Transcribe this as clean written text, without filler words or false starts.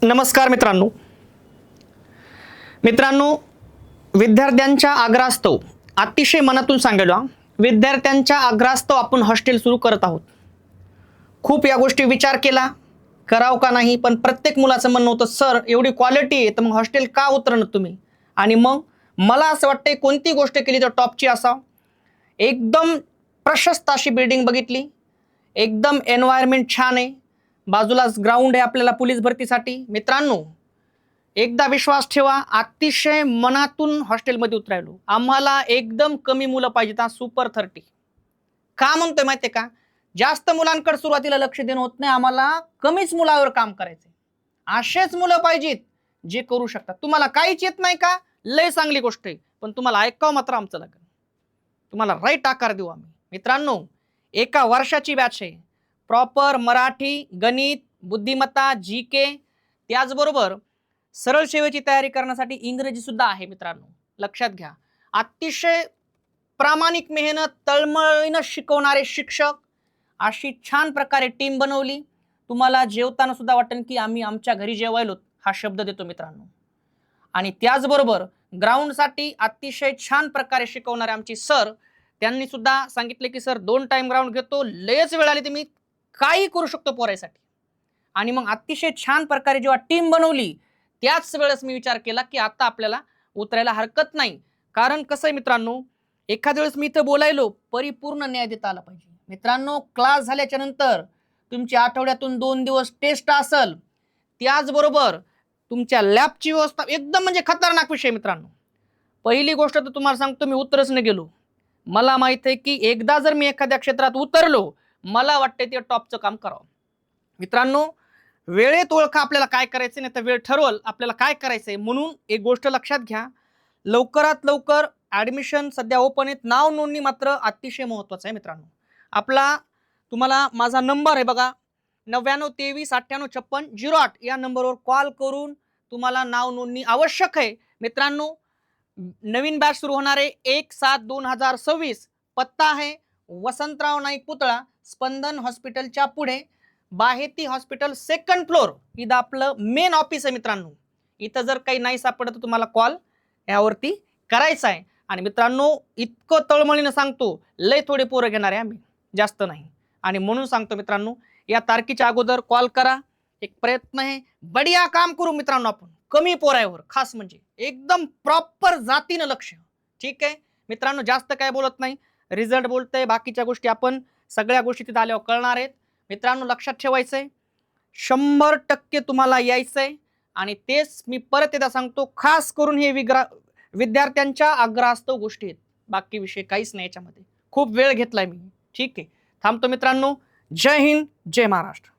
नमस्कार मित्रांनो, विद्यार्थ्यांच्या आग्रहास्तव अतिशय मनातून सांगायला विद्यार्थ्यांच्या आग्रहास्तव आपण हॉस्टेल सुरू करत आहोत. खूप या गोष्टी विचार केला कराव का नाही, पण प्रत्येक मुलाचं म्हणणं होतं सर एवढी क्वालिटी आहे तर मग हॉस्टेल का उतरणार तुम्ही. आणि मग मला असं वाटतंय कोणती गोष्ट केली तर टॉपची असावं. एकदम प्रशस्त अशी बिल्डिंग बघितली, एकदम एन्व्हायरमेंट छान आहे, बाजूलाच ग्राउंड आहे आपल्याला पोलीस भरतीसाठी. मित्रांनो एकदा विश्वास ठेवा, अतिशय मनातून हॉस्टेलमध्ये उतरायलो. आम्हाला एकदम कमी मुलं पाहिजेत, सुपर 30. का म्हणतोय माहितीये का, जास्त मुलांकडे सुरुवातीला लक्ष देणं होत नाही, आम्हाला कमीच मुलावर काम करायचंय. असेच मुलं पाहिजेत जे करू शकतात. तुम्हाला काहीच येत नाही का, लय चांगली गोष्ट आहे, पण तुम्हाला ऐकावं मात्र आमचं लागेल. तुम्हाला राईट आकार देऊ आम्ही. मित्रांनो एका वर्षाची बॅच आहे, प्रॉपर मराठी, गणित, बुद्धिमत्ता, जीके, त्याचबरोबर सरळ सेवेची तयारी करण्यासाठी इंग्रजी सुद्धा आहे. मित्रांनो लक्षात घ्या, अतिशय प्रामाणिक मेहनत, तळमळीनं शिकवणारे शिक्षक, अशी छान प्रकारे टीम बनवली. तुम्हाला जेवताना सुद्धा वाटेल की आम्ही आमच्या घरी जेवायलो, हा शब्द देतो मित्रांनो. आणि त्याचबरोबर ग्राउंडसाठी अतिशय छान प्रकारे शिकवणारे आमची सर, त्यांनी सुद्धा सांगितले की सर 2 टाइम ग्राउंड घेतो, लयच वेळ आली तर मी काही करू शकतो पोरायसाठी. आणि मग अतिशय छान प्रकारे जेव्हा टीम बनवली त्याच वेळेस मी विचार केला की आता आपल्याला उतरायला हरकत नाही. कारण कसं आहे मित्रांनो, एखाद्या वेळेस मी इथं बोलायलो, परिपूर्ण न्याय देता आला पाहिजे. मित्रांनो क्लास झाल्याच्या नंतर तुमची आठवड्यातून 2 दिवस टेस्ट असेल, त्याचबरोबर तुमच्या लॅबची व्यवस्था एकदम म्हणजे खतरनाक विषय. मित्रांनो पहिली गोष्ट तर तुम्हाला सांगतो, मी उतरच नाही गेलो. मला माहित आहे की एकदा जर मी एखाद्या क्षेत्रात उतरलो, मला वाटते ते टॉपचं काम करावं. मित्रांनो वेळेत ओळखा आपल्याला काय करायचं, नाही तर वेळ ठरवल आपल्याला काय करायचंय. म्हणून एक गोष्ट लक्षात घ्या, लवकरात लवकर ऍडमिशन सध्या ओपन आहेत, नाव नोंदणी मात्र अतिशय महत्वाचं आहे. मित्रांनो आपला तुम्हाला माझा नंबर आहे बघा, 9923985608 या नंबरवर कॉल करून तुम्हाला नाव नोंदणी आवश्यक आहे. मित्रांनो नवीन बॅच सुरू होणार आहे 1/7/2026. पत्ता आहे वसंतराव नाईक पुतळा, स्पंदन हॉस्पिटलच्या पुढे, बाहेती हॉस्पिटल 2nd फ्लोर. इथं आपलं मेन ऑफिस आहे. मित्रांनो इथं जर काही नाही सापडत तर तुम्हाला कॉल यावरती करायचा आहे. आणि मित्रांनो इतकं तळमळीनं सांगतो, लय थोडे पोरं घेणार आहे आम्ही, जास्त नाही. आणि म्हणून सांगतो मित्रांनो, या तारखेच्या अगोदर कॉल करा. एक प्रयत्न आहे, बढिया काम करू मित्रांनो आपण, कमी पोरायवर, खास म्हणजे एकदम प्रॉपर जातीनं लक्ष. ठीक आहे मित्रांनो, जास्त काय बोलत नाही, रिझल्ट बोलतंय, बाकीच्या गोष्टी आपण सगळ्या गोष्टी तिथे आल्यावर कळणार आहेत. मित्रांनो लक्षात ठेवायचंय, 100% तुम्हाला यायचंय. आणि तेच मी परत एकदा सांगतो, खास करून हे विद्यार्थ्यांच्या आग्रहास्तव गोष्टी आहेत, बाकी विषय काहीच नाही याच्यामध्ये. खूप वेळ घेतलाय मी. ठीक आहे, थांबतो मित्रांनो. जय हिंद, जय महाराष्ट्र.